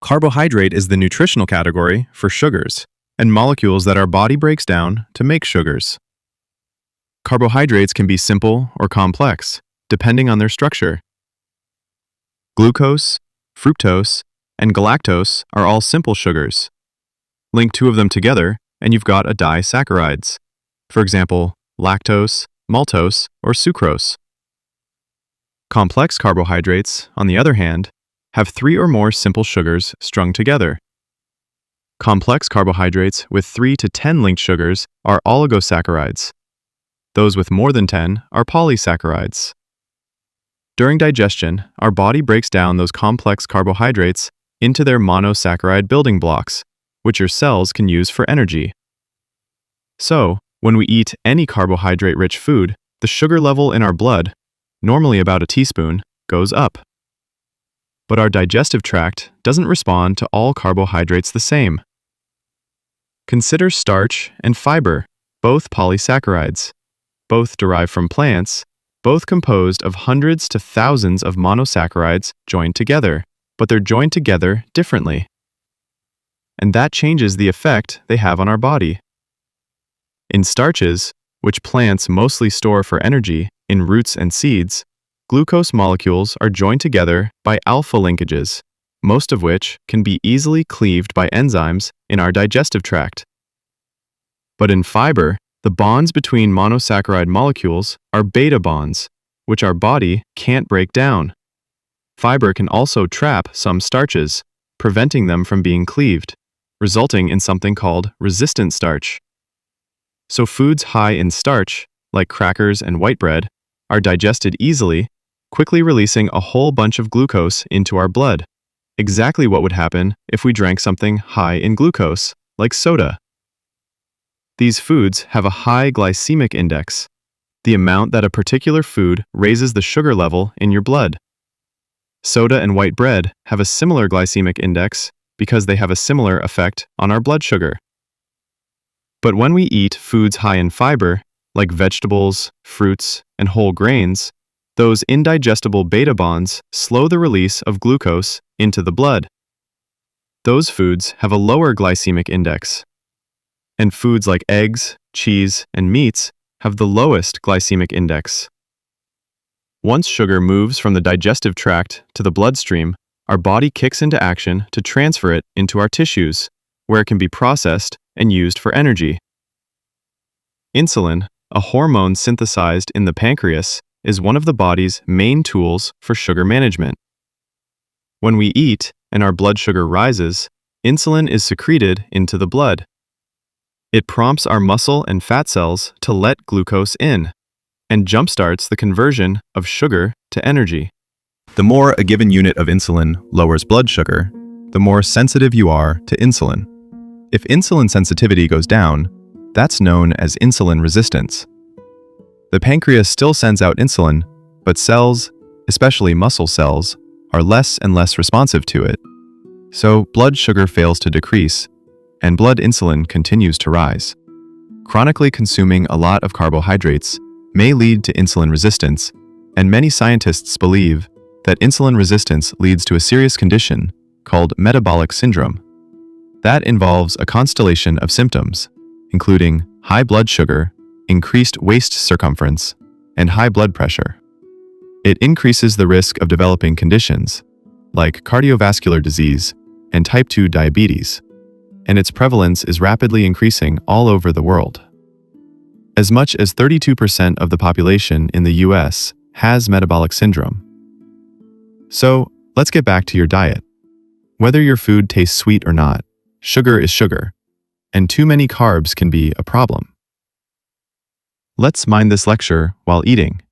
Carbohydrate is the nutritional category for sugars and molecules that our body breaks down to make sugars. Carbohydrates can be simple or complex, depending on their structure. Glucose, fructose, and galactose are all simple sugars. Link two of them together, and you've got a disaccharides. For example, lactose, maltose, or sucrose. Complex carbohydrates, on the other hand, have three or more simple sugars strung together. Complex carbohydrates with 3 to 10 linked sugars are oligosaccharides. Those with more than 10 are polysaccharides. During digestion, our body breaks down those complex carbohydrates into their monosaccharide building blocks, which your cells can use for energy. So, when we eat any carbohydrate-rich food, the sugar level in our blood, normally about a teaspoon, goes up. But our digestive tract doesn't respond to all carbohydrates the same. Consider starch and fiber, both polysaccharides, both derived from plants, both composed of hundreds to thousands of monosaccharides joined together, but they're joined together differently. And that changes the effect they have on our body. In starches, which plants mostly store for energy in roots and seeds, glucose molecules are joined together by alpha linkages, most of which can be easily cleaved by enzymes in our digestive tract. But in fiber, the bonds between monosaccharide molecules are beta bonds, which our body can't break down. Fiber can also trap some starches, preventing them from being cleaved, resulting in something called resistant starch. So foods high in starch, like crackers and white bread, are digested easily, quickly releasing a whole bunch of glucose into our blood. Exactly what would happen if we drank something high in glucose, like soda. These foods have a high glycemic index, the amount that a particular food raises the sugar level in your blood. Soda and white bread have a similar glycemic index because they have a similar effect on our blood sugar. But when we eat foods high in fiber, like vegetables, fruits, and whole grains, those indigestible beta bonds slow the release of glucose into the blood. Those foods have a lower glycemic index. And foods like eggs, cheese, and meats have the lowest glycemic index. Once sugar moves from the digestive tract to the bloodstream, our body kicks into action to transfer it into our tissues, where it can be processed and used for energy. Insulin, a hormone synthesized in the pancreas, is one of the body's main tools for sugar management. When we eat and our blood sugar rises, insulin is secreted into the blood. It prompts our muscle and fat cells to let glucose in, and jumpstarts the conversion of sugar to energy. The more a given unit of insulin lowers blood sugar, the more sensitive you are to insulin. If insulin sensitivity goes down, that's known as insulin resistance. The pancreas still sends out insulin, but cells, especially muscle cells, are less and less responsive to it. So blood sugar fails to decrease, and blood insulin continues to rise. Chronically consuming a lot of carbohydrates may lead to insulin resistance, and many scientists believe that insulin resistance leads to a serious condition called metabolic syndrome. That involves a constellation of symptoms, including high blood sugar, increased waist circumference, and high blood pressure. It increases the risk of developing conditions like cardiovascular disease and type 2 diabetes, and its prevalence is rapidly increasing all over the world. As much as 32% of the population in the US has metabolic syndrome. So, let's get back to your diet. Whether your food tastes sweet or not, sugar is sugar, and too many carbs can be a problem. Let's mind this lecture while eating.